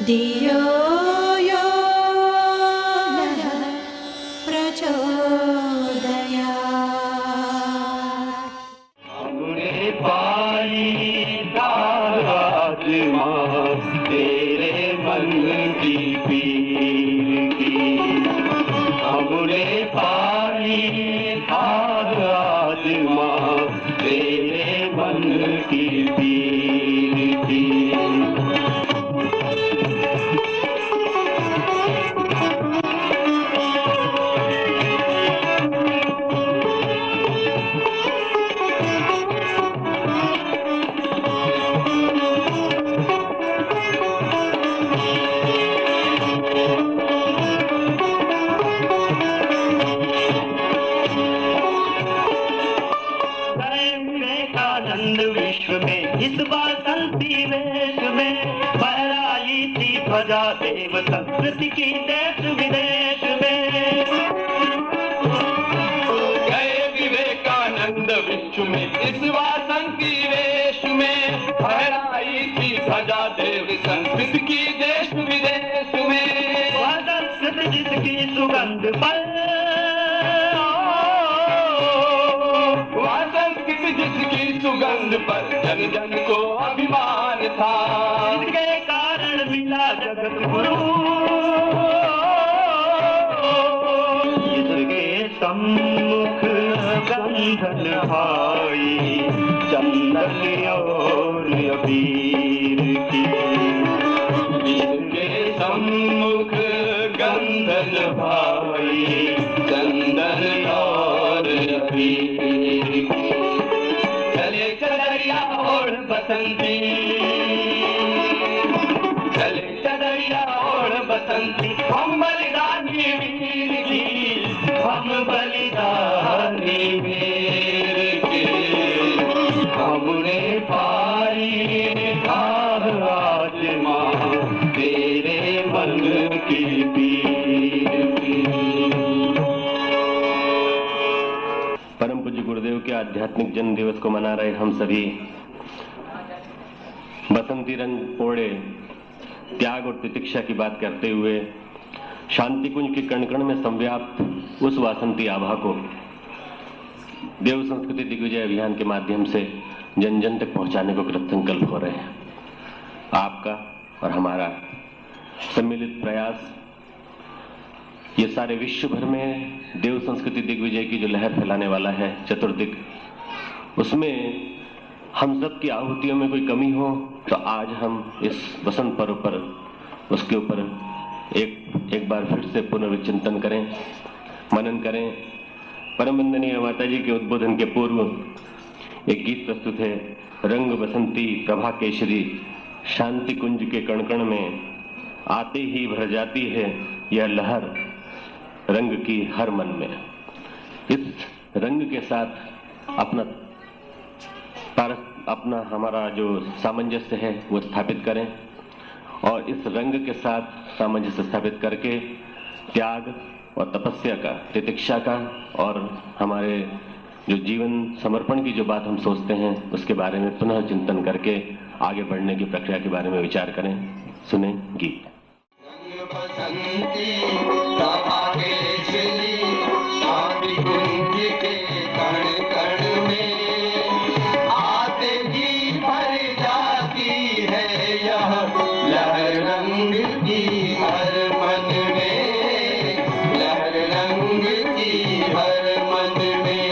धियो यो नः प्रचोदयात्। हमने पाई आत्मा तेरे मन की पीर की, हमने पाई आत्मा तेरे मन की पीर की। विवेकानंद विश्व में इस वासंती वेश में फहराई थी ध्वजा देव संस्कृति की देश विदेश में। गए विवेकानंद विश्व में इस वासंती वेश में फहराई थी ध्वजा देव संस्कृति की देश विदेश में। वह संस्कृति जिसकी सुगंध पर, जिसकी सुगंध पर जन जन को अभिमान था, इसके कारण मिला जगत गुरु, इसके सम्मुख बंधन भाई चंदन और अबीर की, इसके सम्मुख गंधन भाई चंदन और अबीर की। चले चदरिया ओढ़ बसंती, चले चदरिया ओढ़ बसंती, हम बलिदानी वीर की, हम बलिदानी वीर की। हमने पाई आत्मा तेरे मन की पीर की। परम पूज्य गुरुदेव के आध्यात्मिक जन्म दिवस को मना रहे हम सभी बसंती रंग ओढ़े त्याग और तितिक्षा की बात करते हुए शांति कुंज के कण कण में संव्याप्त उस वासंती आभा को देव संस्कृति दिग्विजय अभियान के माध्यम से जन जन तक पहुंचाने को कृतसंकल्प हो रहे हैं। आपका और हमारा सम्मिलित प्रयास ये सारे विश्व भर में देव संस्कृति दिग्विजय की जो लहर फैलाने वाला है चतुर्दिक, उसमें हम सब की आहुतियों में कोई कमी हो तो आज हम इस बसंत पर्व पर उसके ऊपर एक बार फिर से पुनर्विचिंतन करें, मनन करें। परम वंदनीय माता जी के उद्बोधन के पूर्व एक गीत प्रस्तुत है, रंग बसंती प्रभा केशरी, शांति कुंज के कण कण में आते ही भर जाती है यह लहर रंग की हर मन में। इस रंग के साथ अपना हमारा जो सामंजस्य है वो स्थापित करें और इस रंग के साथ सामंजस्य स्थापित करके त्याग और तपस्या का, तितिक्षा का और हमारे जो जीवन समर्पण की जो बात हम सोचते हैं उसके बारे में पुनः चिंतन करके आगे बढ़ने की प्रक्रिया के बारे में विचार करें। सुने गीत। शांति कुंज के कण कण में आते ही भर जाती है यह लहर रंग की हर मन में, लहर रंग की हर मन में।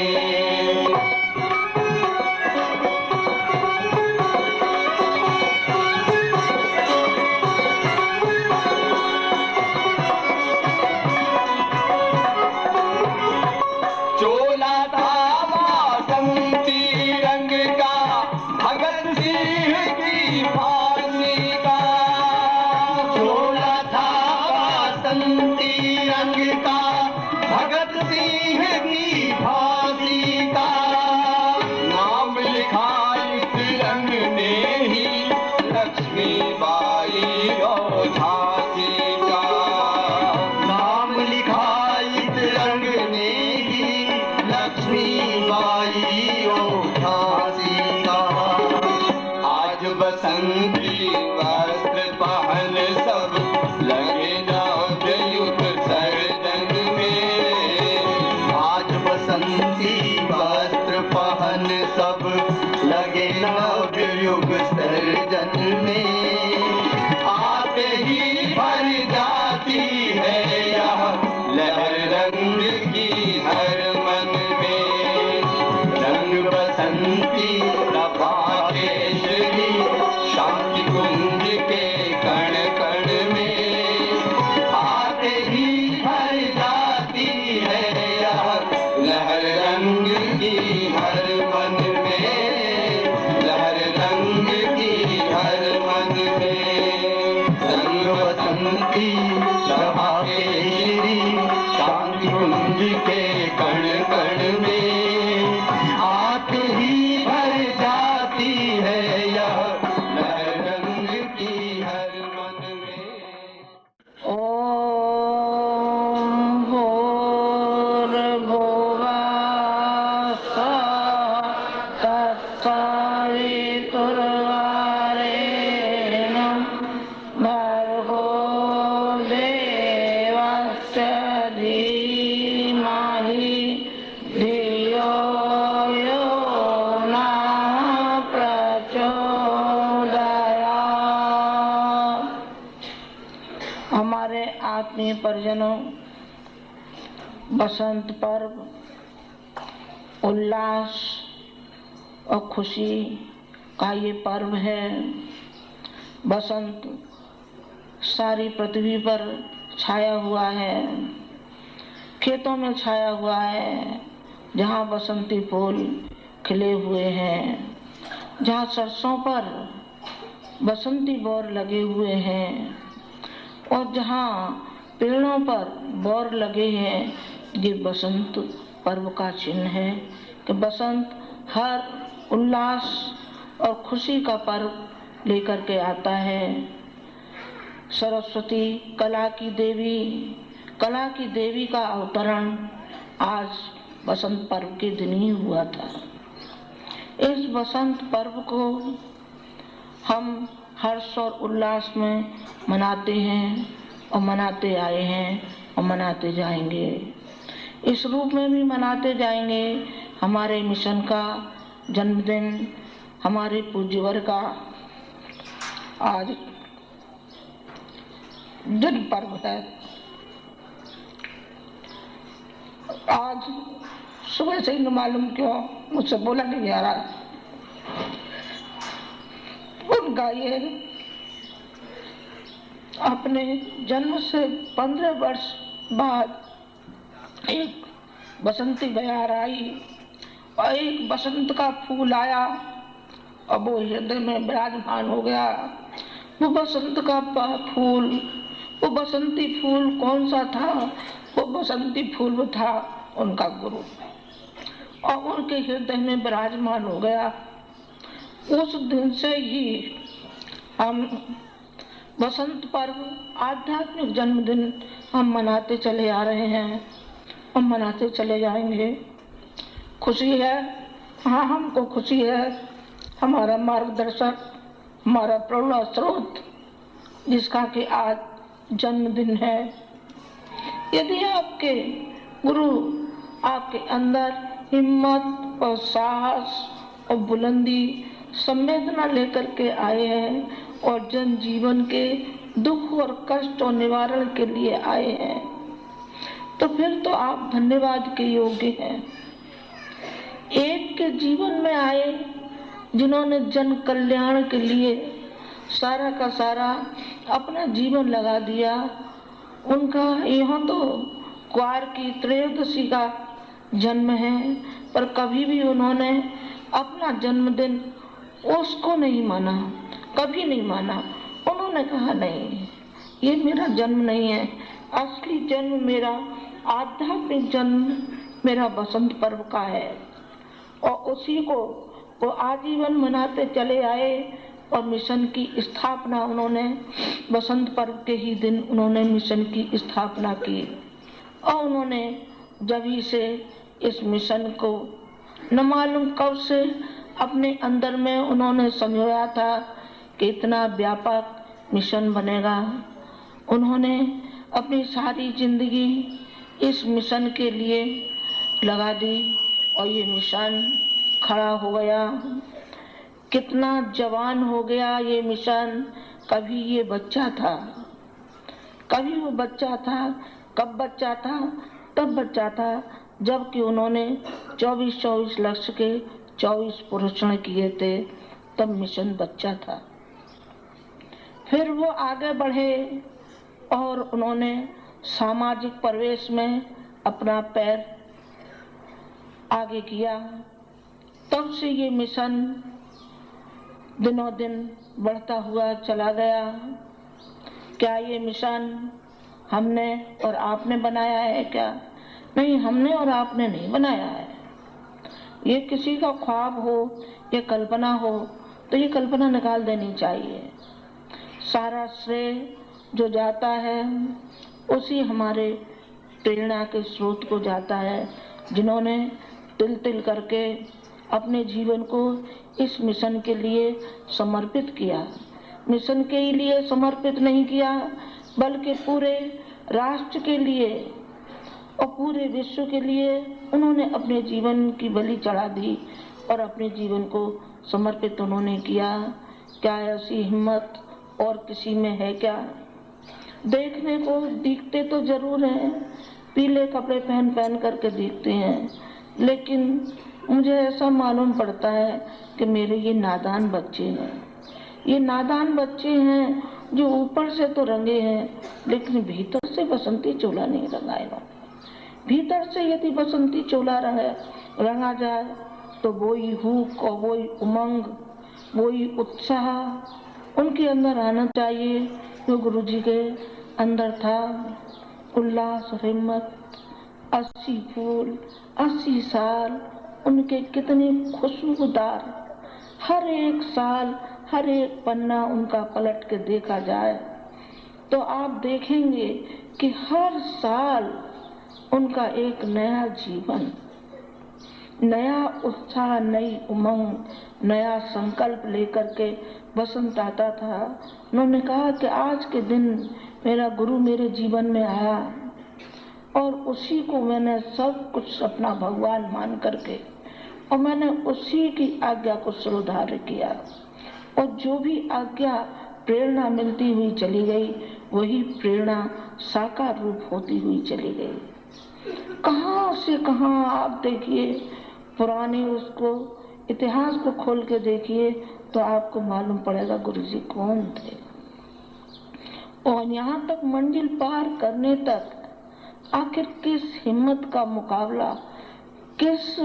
चोला था वासंती रंग का भगत सिंह की फांसी का, चोला था वासंती रंग का भगत सिंह की फांसी का। नाम लिखा इस रंग ने ही लक्ष्मीबाई और झांसी का, नाम लिखा इस रंग ने ही लक्ष्मीबाई और झांसी का। आज बसंती वस्त्र पहन सब लगे नव युग सर्जन में, आते ही भर जाती है यह लहर रंग की हर मन में। रंग बसंती प्रभा केशरी, शांति कुंज के कण कण में, आते ही भर जाती है यह लहर रंग की हर मन में, लहर रंग की हर मन में। रंग बसंती प्रभा केशरी, शांति कुंज के कण कण में, आते ही भर जाती है यह लहर रंग की हर मन में। ओम भूर्भुवः तत्सवितुर्वरेण्यं भर्गो देवस्य धीमहि धियो यो नः प्रचोदयात्। हमारे आत्मीय परिजनों, बसंत पर्व उल्लास और खुशी का ये पर्व है। बसंत सारी पृथ्वी पर छाया हुआ है, खेतों में छाया हुआ है, जहाँ बसंती फूल खिले हुए हैं, जहाँ सरसों पर बसंती बौर लगे हुए हैं, और जहाँ पेड़ों पर बौर लगे हैं। ये बसंत पर्व का चिन्ह है कि बसंत हर उल्लास और खुशी का पर्व लेकर के आता है। सरस्वती कला की देवी का अवतरण आज बसंत पर्व के दिन ही हुआ था। इस बसंत पर्व को हम हर्ष और उल्लास में मनाते हैं और मनाते आए हैं और मनाते जाएंगे। इस रूप में भी मनाते जाएंगे। हमारे मिशन का जन्मदिन, हमारे पूज्यवर का आज जन्म पर्व है। आज सुबह से ही न मालूम क्यों मुझसे बोला नहीं आ रहा। उनका ये अपने जन्म से 15 वर्ष बाद एक बसंती बयार आई और एक बसंत का फूल आया और वो हृदय में विराजमान हो गया। वो बसंत का फूल, वो बसंती फूल कौन सा था? वो बसंती फूल था उनका गुरु, और उनके हृदय में विराजमान हो गया। उस दिन से ही हम बसंत पर्व, आध्यात्मिक जन्मदिन हम मनाते चले आ रहे हैं और मनाते चले जाएंगे। खुशी है, हाँ हमको खुशी है। हमारा मार्गदर्शक, हमारा प्रेरणा स्रोत जिसका कि आज जन्मदिन है, यदि आपके गुरु आपके अंदर हिम्मत और साहस और बुलंदी, संवेदना लेकर के आए हैं और जन जीवन के दुख और कष्ट और निवारण के लिए आए हैं, तो फिर तो आप धन्यवाद के योग्य हैं। एक के जीवन में आए जिन्होंने जन कल्याण के लिए सारा का सारा अपना जीवन लगा दिया। उनका यहाँ तो क्वार की त्रयोदशी का जन्म है, पर कभी भी उन्होंने अपना जन्मदिन उसको नहीं माना, कभी नहीं माना। उन्होंने कहा नहीं, ये मेरा जन्म नहीं है, असली जन्म मेरा, आध्यात्मिक जन्म मेरा बसंत पर्व का है। और उसी को वो आजीवन मनाते चले आए और मिशन की स्थापना उन्होंने बसंत पर्व के ही दिन उन्होंने मिशन की स्थापना की। और उन्होंने जभी से इस मिशन को न मालूम कब से अपने अंदर में उन्होंने समझाया था कि इतना व्यापक मिशन बनेगा। उन्होंने अपनी सारी जिंदगी इस मिशन के लिए लगा दी और ये मिशन खड़ा हो गया। कितना जवान हो गया ये मिशन। कभी ये बच्चा था, कभी वो बच्चा था। कब बच्चा था? तब बच्चा था जबकि उन्होंने 24-24 लक्ष्य के 24 पुरुषण किए थे, तब मिशन बच्चा था। फिर वो आगे बढ़े और उन्होंने सामाजिक प्रवेश में अपना पैर आगे किया। तब से ये मिशन दिनों दिन बढ़ता हुआ चला गया। क्या ये मिशन हमने और आपने बनाया है क्या? नहीं, हमने और आपने नहीं बनाया है। ये किसी का ख्वाब हो, ये कल्पना हो, तो ये कल्पना निकाल देनी चाहिए। सारा श्रेय जो जाता है उसी हमारे प्रेरणा के स्रोत को जाता है, जिन्होंने तिल तिल करके अपने जीवन को इस मिशन के लिए समर्पित किया। मिशन के लिए समर्पित नहीं किया, बल्कि पूरे राष्ट्र के लिए और पूरे विश्व के लिए उन्होंने अपने जीवन की बलि चढ़ा दी और अपने जीवन को समर्पित उन्होंने किया। क्या ऐसी हिम्मत और किसी में है क्या? देखने को दिखते तो जरूर हैं, पीले कपड़े पहन पहन करके दिखते हैं, लेकिन मुझे ऐसा मालूम पड़ता है कि मेरे ये नादान बच्चे हैं। ये नादान बच्चे हैं जो ऊपर से तो रंगे हैं, लेकिन भीतर से बसंती चोला नहीं रंगाएगा। भीतर से यदि बसंती चोला रंगा जाए तो वही हुक और वही उमंग, वही उत्साह उनके अंदर आना चाहिए जो गुरु जी के अंदर था। उल्लास, हिम्मत, 80 फूल, 80 साल उनके कितने खुशबूदार। हर एक साल, हर एक पन्ना उनका पलट के देखा जाए तो आप देखेंगे कि हर साल उनका एक नया जीवन, नया उत्साह, नई उमंग, नया संकल्प लेकर के बसंत आता था। उन्होंने कहा कि आज के दिन मेरा गुरु मेरे जीवन में आया और उसी को मैंने सब कुछ अपना भगवान मान करके और मैंने उसी की आज्ञा को श्रद्धार्य किया और जो भी आज्ञा प्रेरणा मिलती हुई चली गई वही प्रेरणा साकार रूप होती हुई चली गई। कहाँ से कहाँ आप देखिए, पुराने उसको इतिहास को खोल के देखिए तो आपको मालूम पड़ेगा गुरु जी कौन थे। और यहाँ तक मंजिल पार करने तक आखिर किस हिम्मत का मुकाबला, किस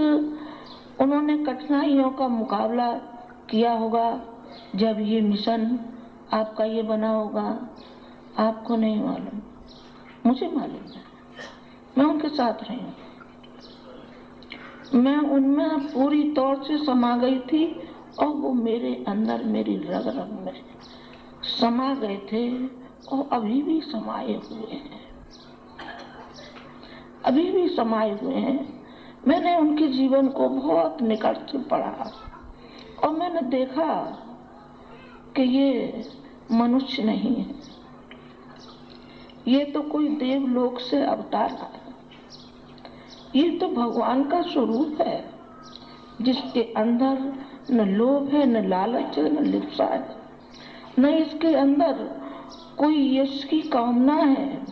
उन्होंने कठिनाइयों का मुकाबला किया होगा जब ये मिशन आपका ये बना होगा। आपको नहीं मालूम, मुझे मालूम है। मैं उनके साथ रही हूँ, मैं उनमें पूरी तौर से समा गई थी और वो मेरे अंदर, मेरी रग रग में समा गए थे और अभी भी समाये हुए हैं, अभी भी समाये हुए हैं। मैंने उनके जीवन को बहुत निकट से पढ़ा और मैंने देखा कि ये मनुष्य नहीं है, ये तो कोई देवलोक से अवतार है, ये तो भगवान का स्वरूप है जिसके अंदर न लोभ है, न लालच है, न लिप्सा है, न इसके अंदर कोई यश की कामना है।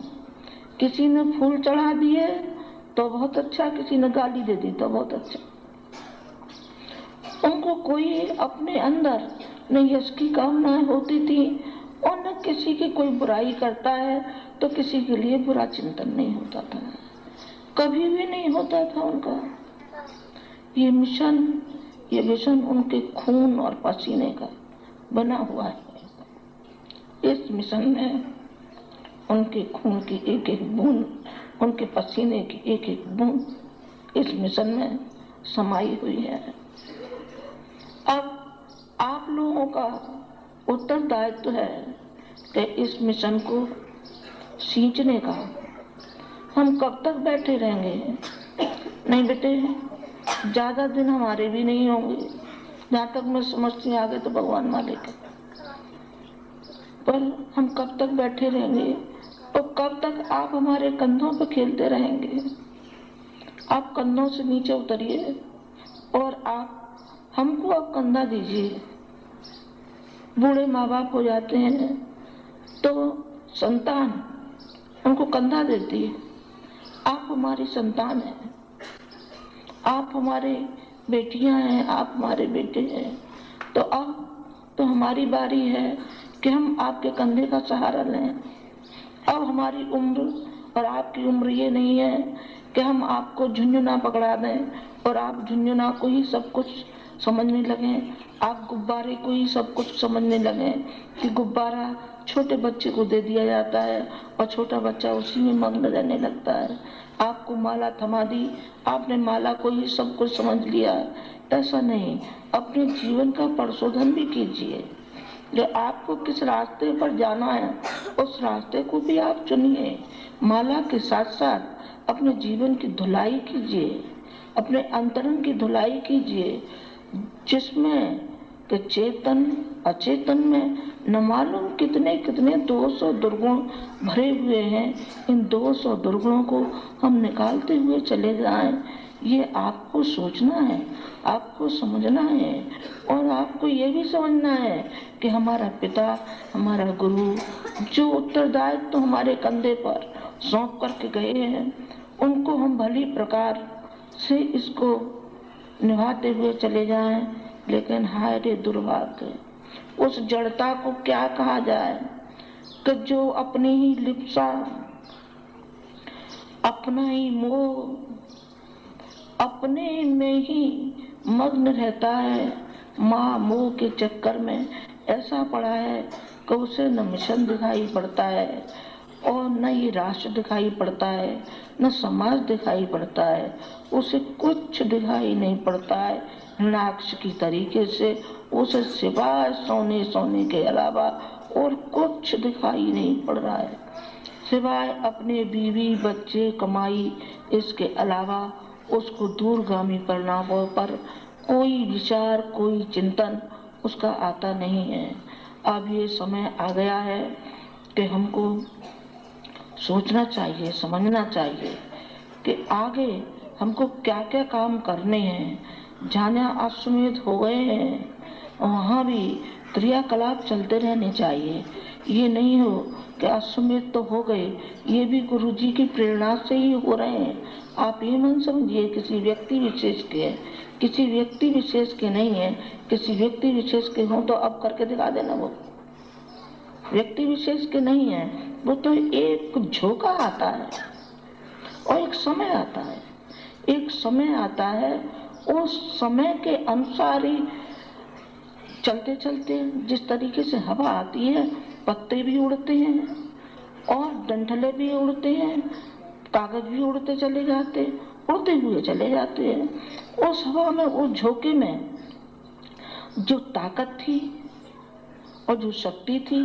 किसी ने फूल चढ़ा दिए तो बहुत अच्छा, किसी ने गाली दे दी तो बहुत अच्छा। उनको कोई अपने अंदर न यश की कामनाएं होती थी और न किसी की कोई बुराई करता है तो किसी के लिए बुरा चिंतन नहीं होता था, कभी भी नहीं होता था उनका। ये मिशन उनके खून और पसीने का बना हुआ है। इस मिशन में उनके खून की एक एक बूंद, उनके पसीने की एक एक बूंद इस मिशन में समाई हुई है। अब आप लोगों का उत्तरदायित्व है कि इस मिशन को सींचने का। हम कब तक बैठे रहेंगे? नहीं बेटे, ज्यादा दिन हमारे भी नहीं होंगे। जहाँ तक मैं समझती आगे तो भगवान मालिक है, पर हम कब तक बैठे रहेंगे और कब तक आप हमारे कंधों पे खेलते रहेंगे? आप कंधों से नीचे उतरिए और आप हमको अब कंधा दीजिए बूढ़े माँ बाप हो जाते हैं तो संतान उनको कंधा देती है, आप हमारी संतान हैं, आप हमारे बेटियां हैं, आप हमारे बेटे हैं, तो अब तो हमारी बारी है कि हम आपके कंधे का सहारा लें। अब हमारी उम्र और आपकी उम्र ये नहीं है कि हम आपको झुंझुना पकड़ा दें और आप झुंझुना को ही सब कुछ समझने लगें, आप गुब्बारे को ही सब कुछ समझने लगें कि गुब्बारा छोटे बच्चे को दे दिया जाता है और छोटा बच्चा उसी में मग्न रहने लगता है। आपको माला थमा दी, आपने माला को ही सब कुछ समझ लिया। ऐसा नहीं, अपने जीवन का परिशोधन भी कीजिए। जो आपको किस रास्ते पर जाना है उस रास्ते को भी आप चुनिए। माला के साथ साथ अपने जीवन की धुलाई कीजिए, अपने अंतरंग की धुलाई कीजिए, जिसमें कि चेतन अचेतन में न मालूम कितने कितने दोष और दुर्गुण भरे हुए हैं। इन दोष और दुर्गुणों को हम निकालते हुए चले जाएं, ये आपको सोचना है, आपको समझना है और आपको ये भी समझना है कि हमारा पिता, हमारा गुरु जो उत्तरदायित्व तो हमारे कंधे पर सौंप करके गए हैं, उनको हम भली प्रकार से इसको निभाते हुए चले जाएं। लेकिन हाय रे दुर्भाग्य, उस जड़ता को क्या कहा जाए कि जो अपनी ही लिप्सा, अपना ही मोह, अपने में ही मग्न रहता है, माँ मोह के चक्कर में ऐसा पड़ा है कि उसे न मिशन दिखाई पड़ता है और न ये राष्ट्र दिखाई पड़ता है, न समाज दिखाई पड़ता है, उसे कुछ दिखाई नहीं पड़ता है। हृणाक्ष की तरीके से उसे सिवाय सोने सोने के अलावा और कुछ दिखाई नहीं पड़ रहा है, सिवाय अपने बीवी बच्चे कमाई, इसके अलावा उसको दूरगामी परिणामों पर कोई विचार, कोई चिंतन उसका आता नहीं है। अब ये समय आ गया है कि हमको सोचना चाहिए, समझना चाहिए कि आगे हमको क्या क्या काम करने हैं। जहाँ अश्वमेध हो गए हैं वहाँ भी क्रियाकलाप चलते रहने चाहिए। ये नहीं हो कि अश्वमेध तो हो गए, ये भी गुरु जी की प्रेरणा से ही हो रहे हैं। आप ये मन समझिए किसी व्यक्ति विशेष के हैं, किसी व्यक्ति विशेष के नहीं है। किसी व्यक्ति विशेष के हों तो अब करके दिखा देना, वो व्यक्ति विशेष के नहीं है। वो तो एक झोंका आता है और एक समय आता है, एक समय आता है, उस समय के अनुसार ही चलते चलते जिस तरीके से हवा आती है, पत्ते भी उड़ते हैं और डंठले भी उड़ते हैं, कागज भी उड़ते चले जाते, उड़ते हुए चले जाते हैं। उस हवा में, उस झोंके में जो ताकत थी और जो शक्ति थी,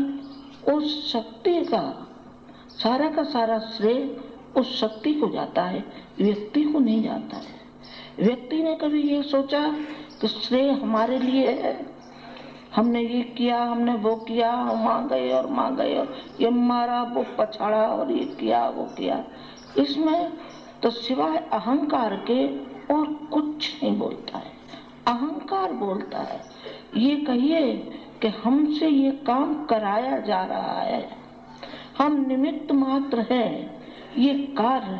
उस शक्ति का सारा श्रेय उस शक्ति को जाता है, व्यक्ति को नहीं जाता है। व्यक्ति ने कभी ये सोचा कि श्रेय हमारे लिए है, हमने ये किया, हमने वो किया, हम गए और ये मारा, वो पछाड़ा और ये किया वो किया। इसमें तो सिवाय अहंकार के और कुछ नहीं बोलता है। अहंकार बोलता है। ये कहिए कि हमसे ये काम कराया जा रहा है, हम निमित्त मात्र है, ये कार्य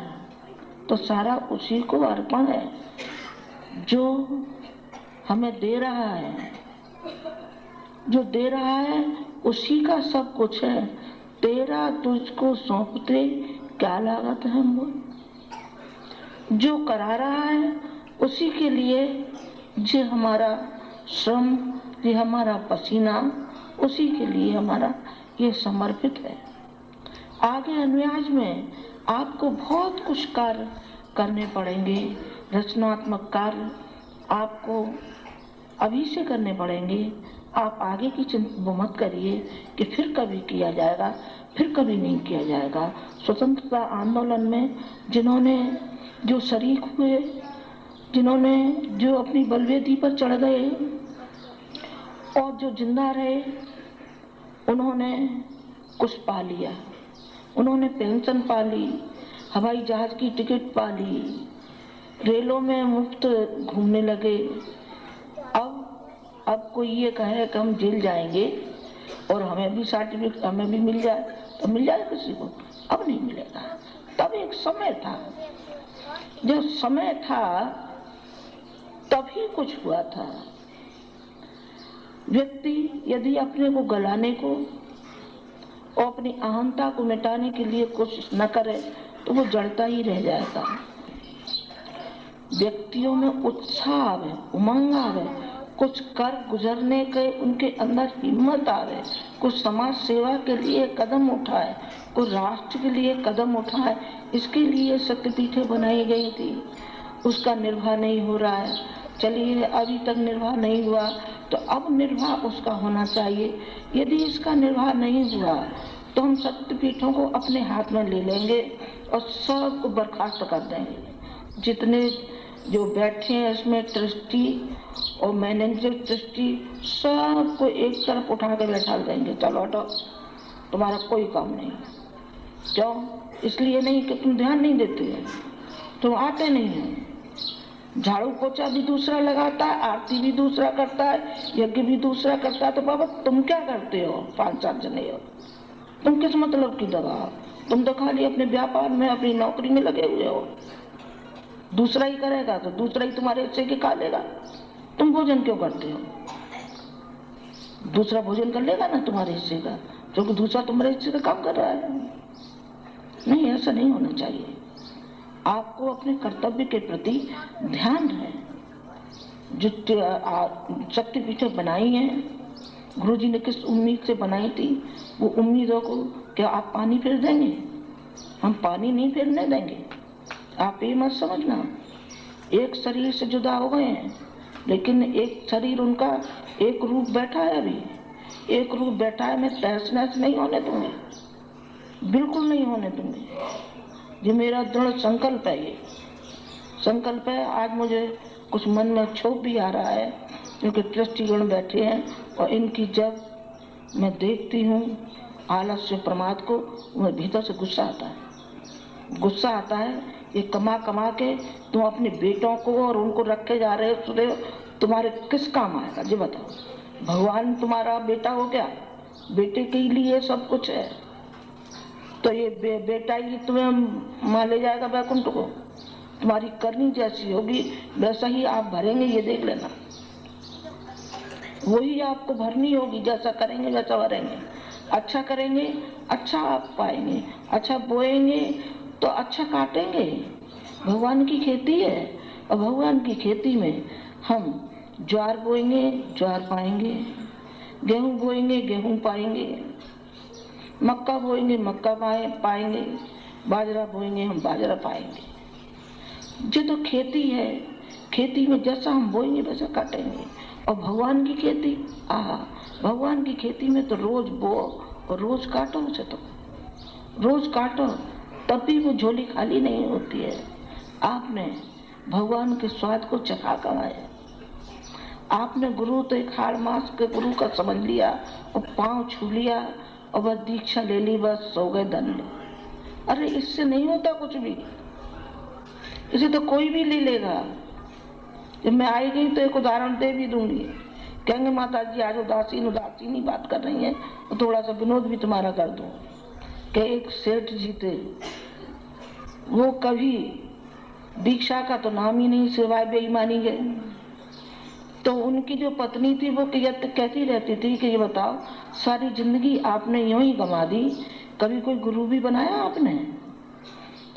तो सारा उसी को अर्पण है जो हमें दे रहा है। जो दे रहा है उसी का सब कुछ है। तेरा तुझको सौंपते क्या लागत है मोल। जो करा रहा है उसी के लिए ये हमारा श्रम, ये हमारा पसीना, उसी के लिए हमारा ये समर्पित है। आगे अन्याज में आपको बहुत कुछ कार्य करने पड़ेंगे, रचनात्मक कार्य आपको अभी से करने पड़ेंगे। आप आगे की चिंता मत करिए कि फिर कभी किया जाएगा, फिर कभी नहीं किया जाएगा। स्वतंत्रता आंदोलन में जिन्होंने जो शरीक हुए, जिन्होंने जो अपनी बलवेदी पर चढ़ गए और जो जिंदा रहे, उन्होंने कुछ पा लिया। उन्होंने पेंशन पा ली, हवाई जहाज की टिकट पा ली, रेलों में मुफ्त घूमने लगे। अब कोई ये कहे कि हम जेल जाएंगे और हमें भी सर्टिफिकेट हमें भी मिल जाए तो मिल जाए किसी को, अब नहीं मिलेगा। तब एक समय था, जो समय था तभी कुछ हुआ था। व्यक्ति यदि अपने को गलाने को और अपनी अहंता को मिटाने के लिए कोशिश न करे तो वो जड़ता ही रह जाएगा। व्यक्तियों में उत्साह आवे, उमंग आवे, कुछ कर गुजरने के उनके अंदर हिम्मत आवे, कुछ समाज सेवा के लिए कदम उठाए, कुछ राष्ट्र के लिए कदम उठाए, इसके लिए शक्तिपीठें बनाई गई थी। उसका निर्वाह नहीं हो रहा है, चलिए अभी तक निर्वाह नहीं हुआ तो अब निर्वाह उसका होना चाहिए। यदि इसका निर्वाह नहीं हुआ तो हम शक्तिपीठों को अपने हाथ में ले लेंगे और सबको बर्खास्त कर देंगे। जितने जो बैठे हैं इसमें ट्रस्टी और मैनेजर ट्रस्टी सबको एक तरफ उठा के बैठा देंगे, चलो हटो, तुम्हारा कोई काम नहीं। क्यों? इसलिए नहीं कि तुम ध्यान नहीं देते हो, तुम आते नहीं हो। झाड़ू पोछा भी दूसरा लगाता है, आरती भी दूसरा करता है, यज्ञ भी दूसरा करता है, तो बाबा तुम क्या करते हो? 5-7 जने हो, तुम किस मतलब की दवा? तुम तो खाली अपने व्यापार में अपनी नौकरी में लगे हुए हो। दूसरा ही करेगा तो दूसरा ही तुम्हारे हिस्से के खा लेगा। तुम भोजन क्यों करते हो? दूसरा भोजन कर लेगा ना तुम्हारे हिस्से का, क्योंकि दूसरा तुम्हारे हिस्से का काम कर रहा है। नहीं, ऐसा नहीं होना चाहिए। आपको अपने कर्तव्य के प्रति ध्यान है। जो शक्तिपीठें बनाई हैं, गुरुजी ने किस उम्मीद से बनाई थी? वो उम्मीदों को क्या आप पानी फेर देंगे? हम पानी नहीं फेरने देंगे। आप ये मत समझना एक शरीर से जुदा हो गए हैं, लेकिन एक शरीर उनका एक रूप बैठा है। अभी एक रूप बैठा है, मैं तहस नहस नहीं होने दूंगी, बिल्कुल नहीं होने दूंगी। ये मेरा दृढ़ संकल्प है। ये संकल्प है। आज मुझे कुछ मन में क्षोभ भी आ रहा है, क्योंकि ट्रस्टीगण बैठे हैं और इनकी जब मैं देखती हूँ आलस्य प्रमाद को, मुझे भीतर से गुस्सा आता है। गुस्सा आता है, ये कमा कमा के तुम अपने बेटों को और उनको रखे जा रहे हो, तुम्हारे किस काम आएगा? जी बताओ। भगवान तुम्हारा बेटा हो गया, बेटे के लिए सब कुछ है, तो ये बेटा ही तुम्हें मान ले जाएगा वैकुंठ को। तुम्हारी करनी जैसी होगी वैसा ही आप भरेंगे, ये देख लेना। वही आपको भरनी होगी, जैसा करेंगे वैसा भरेंगे। अच्छा करेंगे अच्छा आप पाएंगे, अच्छा बोएंगे तो अच्छा काटेंगे। भगवान की खेती है, और भगवान की खेती में हम ज्वार बोएंगे ज्वार पाएंगे, गेहूं बोएंगे गेहूं पाएंगे, मक्का बोएंगे मक्का पाएंगे, बाजरा बोएंगे हम बाजरा पाएंगे। ये तो खेती है, खेती में जैसा हम बोएंगे वैसा काटेंगे। और भगवान की खेती, भगवान की खेती में तो रोज बो और रोज काटो, उसे तो रोज काटो, तब भी वो झोली खाली नहीं होती है। आपने भगवान के स्वाद को चखा कमाया। आपने गुरु तो एक हाड़ मास के गुरु का समझ लिया और पांव छू लिया और बस दीक्षा ले ली, बस सो गए धन्य। अरे इससे नहीं होता कुछ भी, इसे तो कोई भी ले लेगा। जब मैं आई गई तो एक उदाहरण दे भी दूंगी। कहेंगे माता जी आज उदासीन बात कर रही हैं, तो थोड़ा सा विनोद भी तुम्हारा कर दूं कि एक सेठ जी थे, वो कभी दीक्षा का तो नाम ही नहीं सिवाय बेईमानी के। तो उनकी जो पत्नी थी वो कहती रहती थी कि ये बताओ सारी जिंदगी आपने यूं ही गंवा दी, कभी कोई गुरु भी बनाया आपने?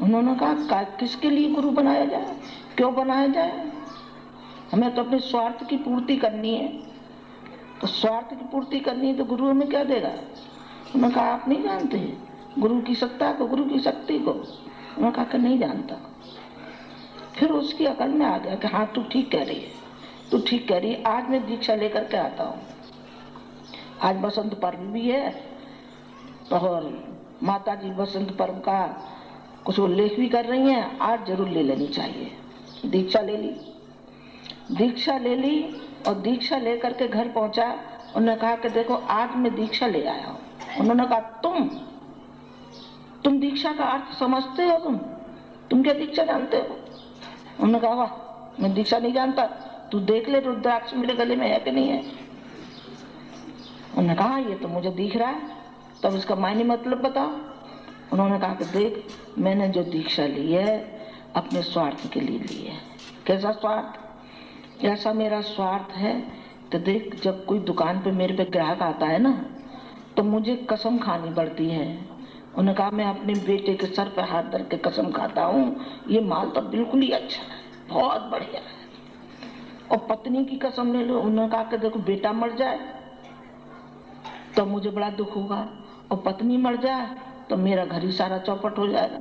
उन्होंने कहा किसके लिए गुरु बनाया जाए, क्यों बनाया जाए? हमें तो अपने स्वार्थ की पूर्ति करनी है। तो स्वार्थ की पूर्ति करनी है तो गुरु हमें क्या देगा? उन्होंने कहा आप नहीं जानते गुरु की सत्ता को, गुरु की शक्ति को? उन्होंने कहा कि नहीं जानता। फिर उसकी अकल में आ गया कि हाँ तू ठीक कह रही है, तू ठीक कह रही है। आज मैं दीक्षा लेकर के आता हूँ। आज बसंत पर्व भी है और माता जी बसंत पर्व का कुछ उल्लेख भी कर रही हैं, आज जरूर ले लेनी चाहिए। दीक्षा ले ली, दीक्षा ले ली और दीक्षा लेकर के घर पहुंचा। उन्होंने कहा कि देखो आज मैं दीक्षा ले आया हूँ। उन्होंने कहा तुम दीक्षा का अर्थ समझते हो? तुम क्या दीक्षा जानते हो? उन्होंने कहा वाह मैं दीक्षा नहीं जानता, तू देख ले रुद्राक्ष मेरे गले में है कि नहीं है। उन्होंने कहा ये तो मुझे दिख रहा है, तब इसका मायने मतलब बताओ। उन्होंने कहा कि देख, मैंने जो दीक्षा ली है अपने स्वार्थ के लिए ली है। कैसा स्वार्थ? ऐसा मेरा स्वार्थ है तो देख, जब कोई दुकान पे मेरे पे ग्राहक आता है ना, तो मुझे कसम खानी पड़ती है। उन्होंने कहा मैं अपने बेटे के सर पे हाथ धर के कसम खाता हूँ, ये माल तो बिल्कुल ही अच्छा है, बहुत बढ़िया है। और पत्नी की कसम ले लो, उन्होंने कहा कि देखो बेटा मर जाए तो मुझे बड़ा दुख होगा, और पत्नी मर जाए तो मेरा घर ही सारा चौपट हो जाएगा,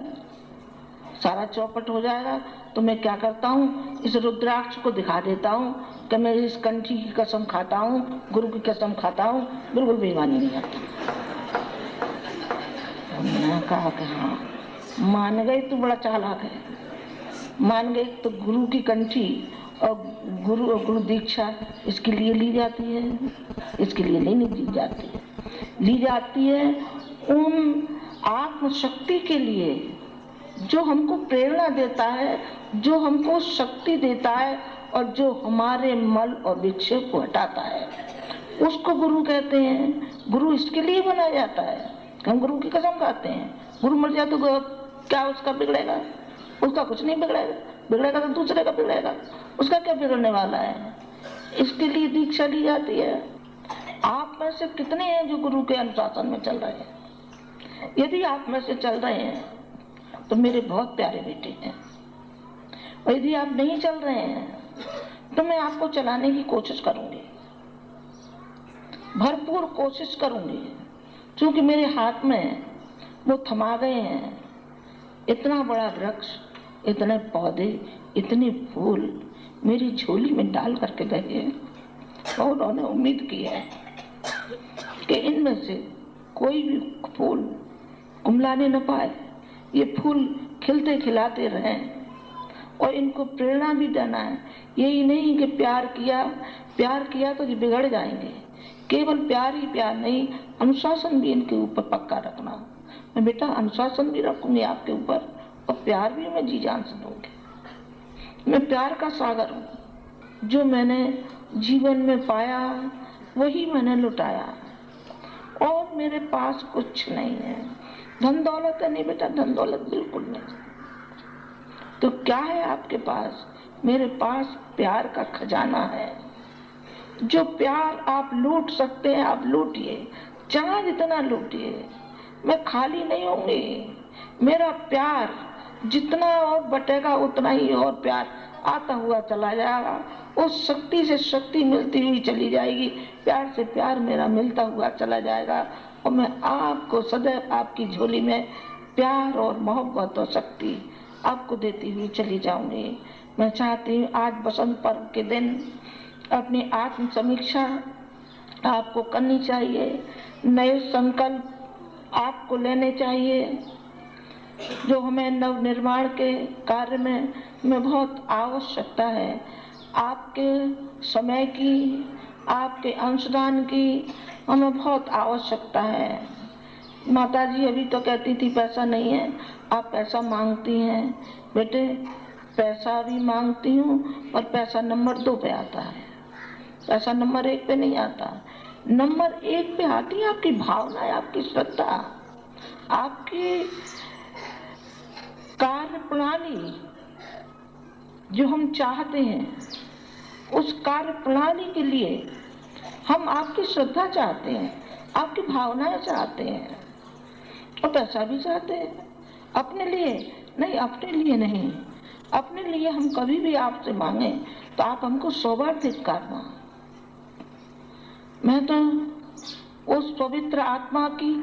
सारा चौपट हो जाएगा। तो मैं क्या करता हूँ, इस रुद्राक्ष को दिखा देता हूँ कि मैं इस कंठी की कसम खाता हूँ, गुरु की कसम खाता हूँ, बिल्कुल बेईमानी नहीं करता। उन्होंने कहा कि हाँ, मान गई तो बड़ा चालाक है, मान गई तो गुरु की कंठी और गुरु दीक्षा इसके लिए ली जाती है, इसके लिए नहीं ली जाती है, ली जाती है उन आत्मशक्ति के लिए जो हमको प्रेरणा देता है, जो हमको शक्ति देता है और जो हमारे मल और विक्षेप को हटाता है, उसको गुरु कहते हैं। गुरु इसके लिए बनाया जाता है। हम गुरु की कसम खाते हैं, गुरु मर जाए तो क्या उसका बिगड़ेगा? उसका कुछ नहीं बिगड़ेगा, बिगड़ेगा तो दूसरे का बिगड़ेगा, उसका क्या बिगड़ने वाला है? इसके लिए दीक्षा ली जाती है। आप में से कितने हैं जो गुरु के अनुशासन में चल रहे हैं? यदि आप में से चल रहे हैं तो मेरे बहुत प्यारे बेटे हैं, और यदि आप नहीं चल रहे हैं तो मैं आपको चलाने की कोशिश करूंगी, भरपूर कोशिश करूंगी, क्योंकि मेरे हाथ में वो थमा गए हैं। इतना बड़ा वृक्ष, इतने पौधे, इतने फूल मेरी झोली में डाल करके गए हैं, और उन्होंने उम्मीद की है कि इनमें से कोई भी फूल कुम्हलाने न पाए, ये फूल खिलते खिलाते रहें, और इनको प्रेरणा भी देना है। यही नहीं कि प्यार किया तो ये बिगड़ जाएंगे, केवल प्यार ही प्यार नहीं, अनुशासन भी इनके ऊपर पक्का रखना। मैं बेटा अनुशासन भी रखूंगी आपके ऊपर, और प्यार भी मैं जी जान से दूंगी। मैं प्यार का सागर हूँ, जो मैंने जीवन में पाया वही मैंने लुटाया, और मेरे पास कुछ नहीं है। धन दौलत है नहीं बेटा, धन दौलत बिल्कुल नहीं। तो क्या है आपके पास? मेरे पास प्यार का खजाना है। जो प्यार आप लूट सकते हैं आप लूटिए, चाहे जितना लूटिए, मैं खाली नहीं होंगी। मेरा प्यार जितना और बटेगा उतना ही और प्यार आता हुआ चला जाएगा। उस शक्ति से शक्ति मिलती हुई चली जाएगी, प्यार से प्यार मेरा मिलता हुआ चला जाएगा, और मैं आपको सदैव आपकी झोली में प्यार और मोहब्बत और शक्ति आपको देती हुई चली जाऊंगी। मैं चाहती हूँ आज बसंत पर्व के दिन अपनी आत्म समीक्षा आपको करनी चाहिए, नए संकल्प आपको लेने चाहिए, जो हमें नव निर्माण के कार्य में बहुत आवश्यकता है। आपके समय की, आपके अंशदान की हमें बहुत आवश्यकता है। माता जी अभी तो कहती थी पैसा नहीं है, आप पैसा मांगती हैं। बेटे पैसा भी मांगती हूँ, और पैसा नंबर 2 पे आता है, पैसा नंबर 1 पे नहीं आता। नंबर 1 पे आती है आपकी भावना, आपकी श्रद्धा, आपकी कार्य प्रणाली जो हम चाहते हैं। उस कार्य प्रणाली के लिए हम आपकी श्रद्धा चाहते हैं, आपकी भावनाएं चाहते हैं, और पैसा भी चाहते हैं। अपने लिए नहीं, अपने लिए नहीं, अपने लिए हम कभी भी आपसे मांगे तो आप हमको 100 बार धिक्कारना। मैं तो उस पवित्र आत्मा की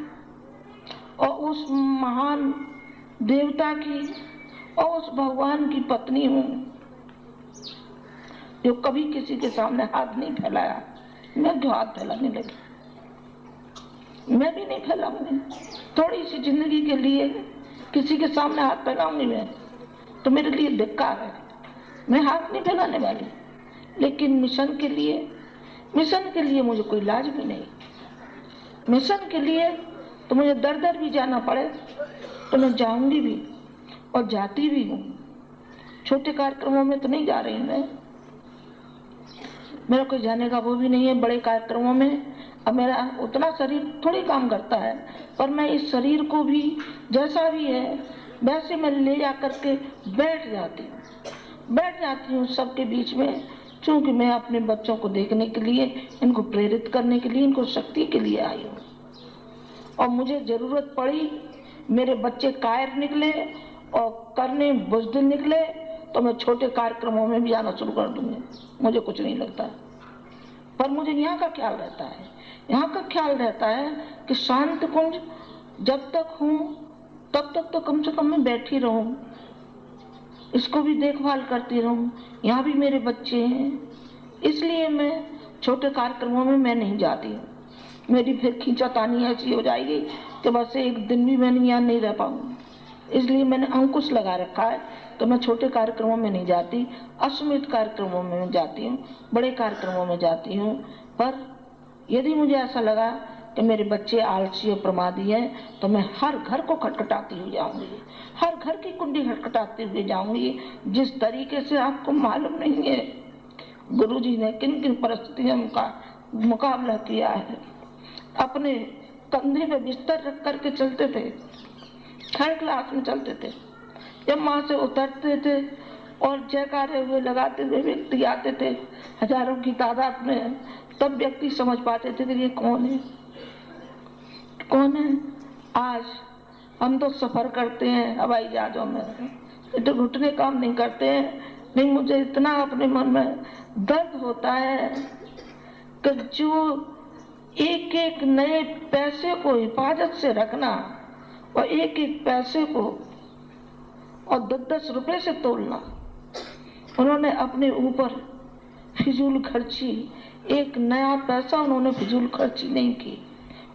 और उस महान देवता की और उस भगवान की पत्नी हूँ जो कभी किसी के सामने हाथ नहीं फैलाया। मैं क्यों हाथ फैलाने लगी? मैं भी नहीं फैलाऊंगी। थोड़ी सी जिंदगी के लिए किसी के सामने हाथ फैलाऊंगी मैं तो मेरे लिए धिक्कार है। मैं हाथ नहीं फैलाने वाली, लेकिन मिशन के लिए मुझे कोई लाज भी नहीं। मिशन के लिए तो मुझे दर दर भी जाना पड़े तो मैं जाऊंगी भी, और जाती भी हूँ। छोटे कार्यक्रमों में तो नहीं जा रही मैं, मेरा कोई जाने का वो भी नहीं है बड़े कार्यक्रमों में। अब मेरा उतना शरीर थोड़ी काम करता है, पर मैं इस शरीर को भी जैसा भी है वैसे मैं ले जा करके बैठ जाती हूँ सबके बीच में, क्योंकि मैं अपने बच्चों को देखने के लिए, इनको प्रेरित करने के लिए, इनको शक्ति के लिए आई हूँ। और मुझे जरूरत पड़ी, मेरे बच्चे कायर निकले और करने बुज़दिल निकले, तो मैं छोटे कार्यक्रमों में भी आना शुरू कर दूंगी, मुझे कुछ नहीं लगता। पर मुझे यहाँ का ख्याल रहता है, यहाँ का ख्याल रहता है कि शांत कुंज जब तक हूँ तब तक तो कम से कम मैं बैठी रहूं, इसको भी देखभाल करती रहूं। यहाँ भी मेरे बच्चे हैं, इसलिए मैं छोटे कार्यक्रमों में मैं नहीं जाती हूँ। मेरी फिर खींचातानी ऐसी हो जाएगी कि बस एक दिन भी मैं यहाँ नहीं रह पाऊंगी। इसलिए मैंने अंकुश लगा रखा है, तो मैं छोटे कार्यक्रमों में नहीं जाती, असीमित कार्यक्रमों में जाती हूँ, बड़े कार्यक्रमों में जाती हूँ। पर यदि मुझे ऐसा लगा कि मेरे बच्चे आलसी और प्रमादी हैं, तो मैं हर घर को खटखटाती हुई जाऊंगी, हर घर की कुंडी खटखटाती हुई जाऊंगी। जिस तरीके से आपको मालूम नहीं है गुरुजी ने किन किन परिस्थितियों का मुकाबला किया है। अपने कंधे पे बिस्तर रख करके चलते थे, 3rd क्लास में चलते थे। जब वहां से उतरते थे और जयकारे हुए लगाते हुए व्यक्ति आते थे हजारों की तादाद में, तब व्यक्ति समझ पाते थे कि ये कौन है, कौन है। आज हम तो सफर करते हैं हवाई जहाजों में, तो घुटने काम नहीं करते हैं। नहीं, मुझे इतना अपने मन में दर्द होता है कि जो एक एक नए पैसे को हिफाजत से रखना और एक एक पैसे को और 10-10 रुपए से तोलना, उन्होंने अपने ऊपर फिजूल खर्ची, एक नया पैसा उन्होंने फिजूल खर्ची नहीं की,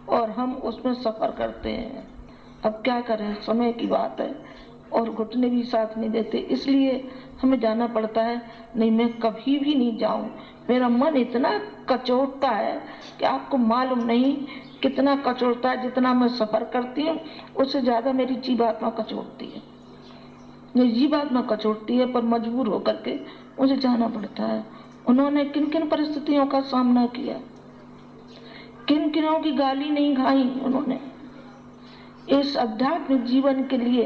और हम उसमें सफर करते हैं। अब क्या करें, समय की बात है और घुटने भी साथ नहीं देते, इसलिए हमें जाना पड़ता है। नहीं, मैं कभी भी नहीं जाऊं। मेरा मन इतना कचोटता है कि आपको मालूम नहीं कितना कचोटता है। जितना मैं सफर करती हूँ उससे ज्यादा मेरी जीवात्मा कचोटती है, मेरी जीवात्मा कचोटती है, पर मजबूर होकर के मुझे जाना पड़ता है। उन्होंने किन किन परिस्थितियों का सामना किया, किन किनों की गाली नहीं खाई उन्होंने। इस आध्यात्मिक जीवन के लिए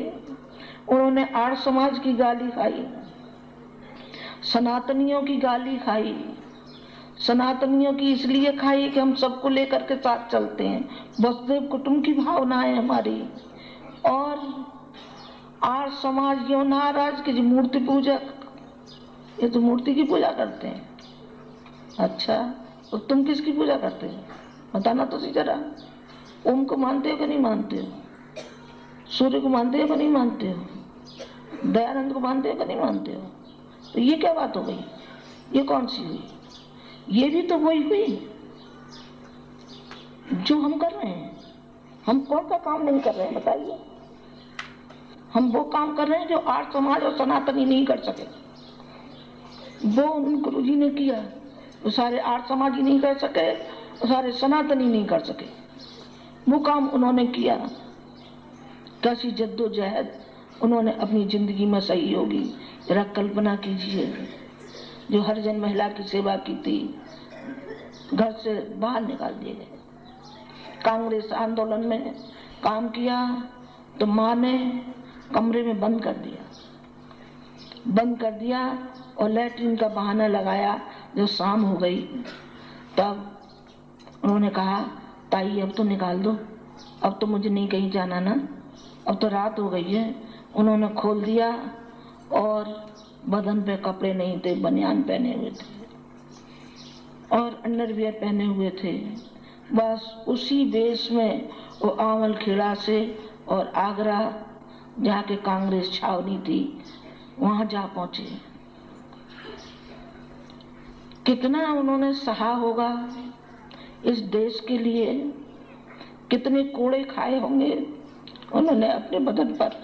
उन्होंने आर्य समाज की गाली खाई, सनातनियों की गाली खाई। सनातनियों की इसलिए खाई कि हम सबको लेकर के साथ चलते हैं, वसुदेव कुटुंब की भावना है हमारी। और आर्य समाज यो नाराज के मूर्ति पूजक, ये तो मूर्ति की पूजा करते हैं। अच्छा, तो तुम किसकी पूजा करते हो, बताना तो सही जरा। ओम को मानते हो कि नहीं मानते हो? सूर्य को मानते हो कि नहीं मानते हो? दयानंद को मानते हो कि नहीं मानते हो? तो ये क्या बात हो गई, ये कौन सी हुई? ये भी तो वही हुई जो हम कर रहे हैं। हम कौन सा काम नहीं कर रहे हैं बताइए? हम वो काम कर रहे हैं जो आर्य समाज और सनातनी नहीं कर सके। वो उन गुरुजी ने किया, वो सारे आर्य समाजी नहीं कर सके, वो सारे सनातनी नहीं कर सके। वो काम उन्होंने किया। कैसी जद्दोजहद उन्होंने अपनी जिंदगी में सही होगी, जरा कल्पना कीजिए। जो हरिजन महिला की सेवा की थी, घर से बाहर निकाल दिए गए। कांग्रेस आंदोलन में काम किया तो माँ ने कमरे में बंद कर दिया और लैट्रिन का बहाना लगाया। जो शाम हो गई तब उन्होंने कहा, ताई अब तो निकाल दो, अब तो मुझे नहीं कहीं जाना ना, अब तो रात हो गई है। उन्होंने खोल दिया और बदन पे कपड़े नहीं थे, बनियान पहने हुए थे और अंडरवियर पहने हुए थे। बस उसी वेश में वो आंवल खेड़ा से और आगरा जहाँ के कांग्रेस छावनी थी वहां जा पहुंचे। कितना उन्होंने सहा होगा इस देश के लिए, कितने कोड़े खाए होंगे उन्होंने अपने बदन पर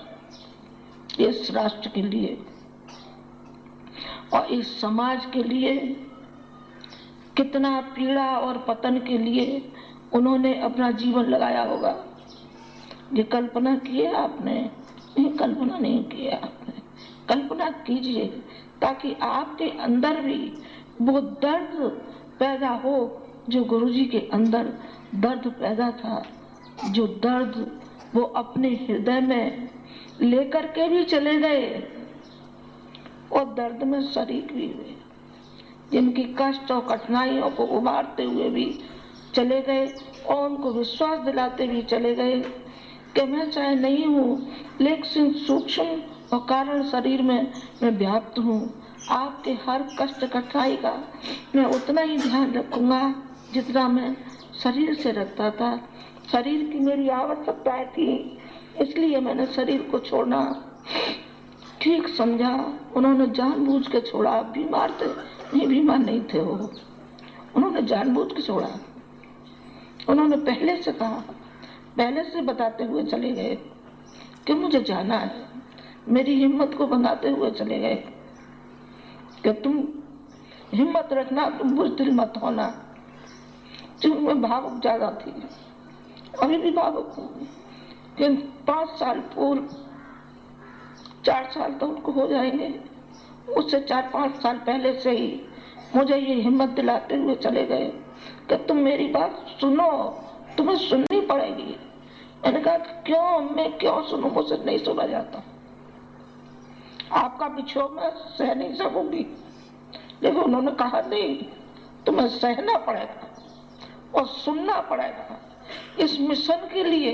इस राष्ट्र के लिए और इस समाज के लिए। कितना पीड़ा और पतन के लिए उन्होंने अपना जीवन लगाया होगा। ये कल्पना की है आपने? नहीं, कल्पना नहीं की है आपने। कल्पना कीजिए ताकि आपके अंदर भी वो दर्द पैदा हो जो गुरुजी के अंदर दर्द पैदा था, जो दर्द वो अपने हृदय में लेकर के भी चले गए और दर्द में शरीक भी हुए, जिनकी कष्ट और कठिनाइयों को उबारते हुए भी चले गए और उनको विश्वास दिलाते भी चले गए कि मैं चाहे नहीं हूँ लेकिन सूक्ष्म और कारण शरीर में मैं व्याप्त हूँ। आपके हर कष्ट कठिनाई का मैं उतना ही ध्यान रखूंगा जितना मैं शरीर से रखता था। शरीर की मेरी आवश्यकताएं थी, इसलिए मैंने शरीर को छोड़ना ठीक समझा। उन्होंने जानबूझ के छोड़ा, बीमार थे नहीं, बीमार नहीं थे वो, उन्होंने जानबूझ के छोड़ा। उन्होंने पहले से कहा, पहले से बताते हुए चले गए कि मुझे जाना है। मेरी हिम्मत को भंगाते हुए चले गए कि तुम हिम्मत रखना, तुम बुज़दिल मत होना। क्योंकि मैं भावुक ज्यादा थी, अभी भी भावुक हूँ, लेकिन 5 साल पूर्व 4 साल तो उनको हो जाएंगे, उससे 4-5 साल पहले से ही मुझे ये हिम्मत दिलाते हुए चले गए कि तुम मेरी बात सुनो, तुम्हें सुननी पड़ेगी। मैंने कहा क्यों, मैं क्यों सुनूं, मुझसे नहीं सुना जाता। आपका बिछोह मैं सह नहीं सकूंगी, लेकिन उन्होंने कहा नहीं, तुम्हें सहना पड़ेगा और सुनना पड़ेगा। इस मिशन के लिए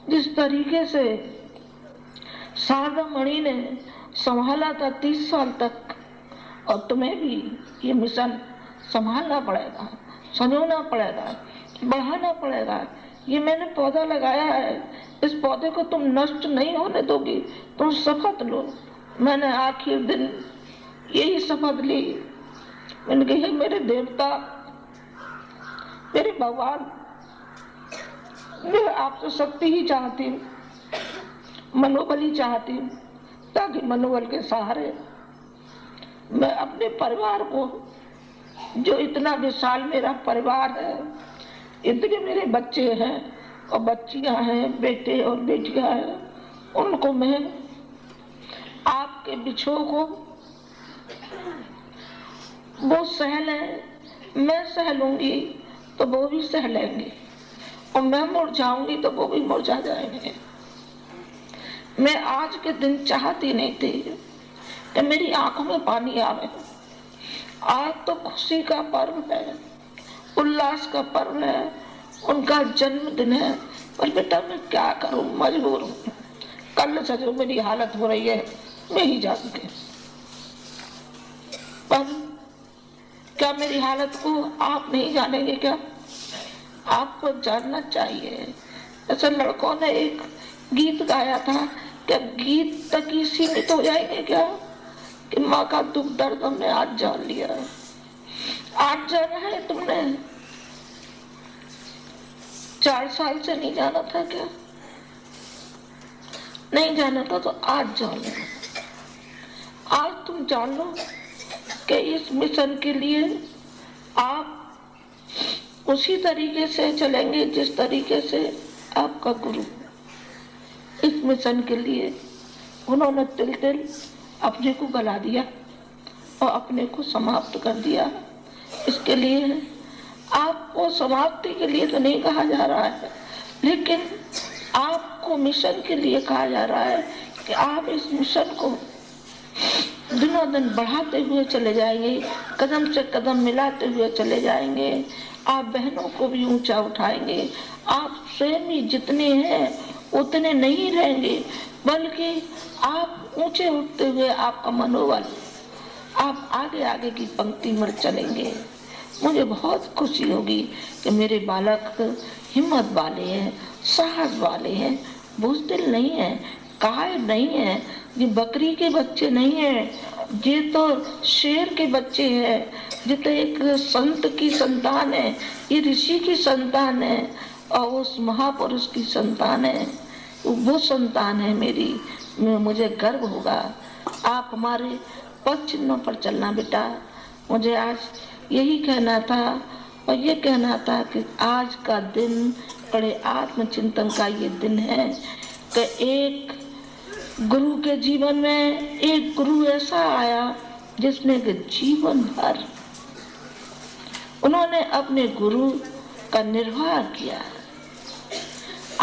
जिस तरीके से शारदा मणि ने संभाला था 30 साल तक, और तुम्हें भी ये मिशन संभालना पड़ेगा, संजोना पड़ेगा, बढ़ाना पड़ेगा। ये मैंने पौधा लगाया है, इस पौधे को तुम नष्ट नहीं होने दोगी, तुम शपथ लो। मैंने आखिर दिन यही शपथ ली। मैंने कही मेरे देवता, मेरे भगवान, मैं आपसे शक्ति ही चाहती हूँ, मनोबल ही चाहती हूँ, ताकि मनोबल के सहारे मैं अपने परिवार को, जो इतना विशाल मेरा परिवार है, इतने मेरे बच्चे हैं और बच्चियां हैं, बेटे और बेटियां हैं, उनको मैं आपके बिछोह को वो सह लें, मैं सह लूंगी तो वो भी सह लेंगे, और मैं मुरझाऊंगी तो वो भी मुरझा जाएंगे। मैं आज के दिन चाहती नहीं थी कि मेरी आंखों में पानी आवे। आज तो खुशी का पर्व है, उल्लास का पर्व है, उनका जन्मदिन है, पर बेटा मैं क्या करूं, मजबूर हूं। कल से जो मेरी हालत हो रही है मैं ही जानती, पर क्या मेरी हालत को आप नहीं जानेंगे क्या? आपको जानना चाहिए। ऐसे लड़कों ने एक गीत गाया था, क्या गीत तक ही सीमित हो जाएंगे क्या कि माँ का दुख दर्द हमने आज जान लिया है। आज जाना है तुमने, 4 साल से नहीं जाना था क्या? नहीं जाना था तो आज जान लो। आज तुम जान लो कि इस मिशन के लिए आप उसी तरीके से चलेंगे जिस तरीके से आपका गुरु। इस मिशन के लिए उन्होंने तिल तिल अपने को गला दिया और अपने को समाप्त कर दिया। इसके लिए आपको समाप्ति के लिए तो नहीं कहा जा रहा है, लेकिन आपको मिशन के लिए कहा जा रहा है कि आप इस मिशन को दिनों दिन बढ़ाते हुए चले जाएंगे, कदम से कदम मिलाते हुए चले जाएंगे। आप बहनों को भी ऊंचा उठाएंगे। आप स्वयं ही जितने हैं उतने नहीं रहेंगे, बल्कि आप ऊंचे उठते हुए आपका मनोबल, आप आगे आगे की पंक्ति में चलेंगे। मुझे बहुत खुशी होगी कि मेरे बालक हिम्मत वाले हैं, साहस वाले हैं, बुज़दिल नहीं है, कायर नहीं है। ये बकरी के बच्चे नहीं है, ये तो शेर के बच्चे हैं। ये तो एक संत की संतान है, ये ऋषि की संतान है और उस महापुरुष की संतान है। वो संतान है मेरी, मुझे गर्व होगा। आप हमारे पद चिन्हों पर चलना बेटा। मुझे आज यही कहना था और ये कहना था कि आज का दिन बड़े आत्मचिंतन का ये दिन है कि एक गुरु के जीवन में एक गुरु ऐसा आया जिसने कि जीवन भर उन्होंने अपने गुरु का निर्वाह किया।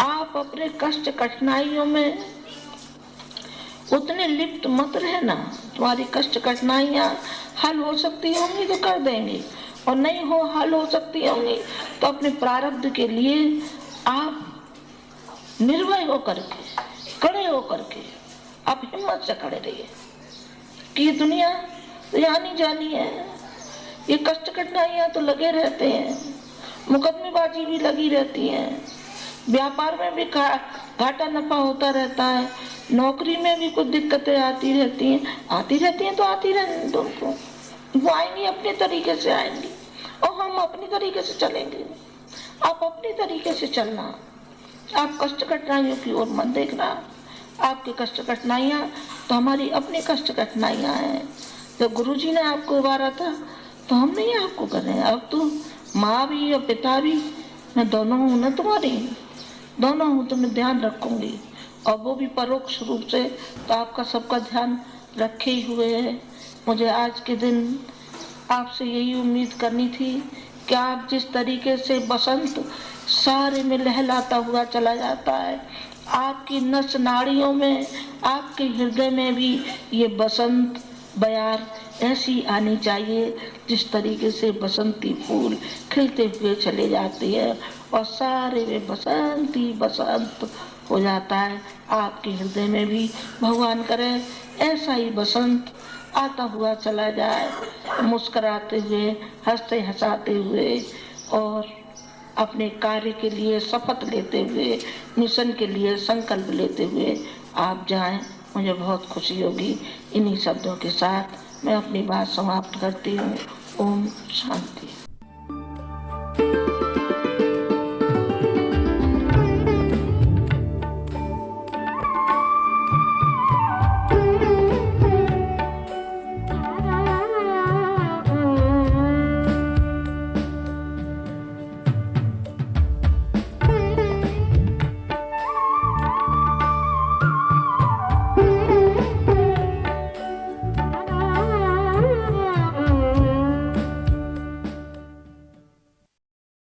आप अपने कष्ट कठिनाइयों में उतने लिप्त मत रहना। तुम्हारी कष्ट कठिनाइयां हल हो सकती होंगी तो कर देंगे, और नहीं हो हल हो सकती होंगी तो अपने प्रारब्ध के लिए आप निर्भय होकर के, कड़े होकर के आप हिम्मत से खड़े रहिए कि ये दुनिया तो आनी जानी है। ये कष्ट कठिनाइयां तो लगे रहते हैं, मुकदमेबाजी भी लगी रहती है, व्यापार में भी घाटा नफा होता रहता है, नौकरी में भी कुछ दिक्कतें आती रहती हैं तो आती रहने दो उनको। वो आएंगी, अपने तरीके से आएंगी और हम अपनी तरीके से चलेंगे। आप अपनी तरीके से चलना, आप कष्ट कठिनाइयों की ओर मत देखना। आपके कष्ट कठिनाइयां तो हमारी अपनी कष्ट कठिनाइयां हैं। जब गुरुजी ने आपको उबारा था तो हम नहीं आपको कर रहे हैं। अब तो माँ भी और पिता भी, मैं दोनों हूँ ना तुम्हारी, दोनों हूँ, तुम्हें ध्यान रखूंगी, और वो भी परोक्ष रूप से तो आपका सबका ध्यान रखे ही हुए है। मुझे आज के दिन आपसे यही उम्मीद करनी थी कि आप जिस तरीके से बसंत सारे में लहलाता हुआ चला जाता है, आपकी नस नाड़ियों में, आपके हृदय में भी ये बसंत बयार ऐसी आनी चाहिए जिस तरीके से बसंती फूल खिलते हुए चले जाते हैं और सारे में बसंती बसंत हो जाता है। आपके हृदय में भी भगवान करे ऐसा ही बसंत आता हुआ चला जाए, मुस्कुराते हुए, हंसते हंसाते हुए, और अपने कार्य के लिए शपथ लेते हुए, मिशन के लिए संकल्प लेते हुए आप जाएं। मुझे बहुत खुशी होगी। इन्हीं शब्दों के साथ मैं अपनी बात समाप्त करती हूँ। ओम शांति।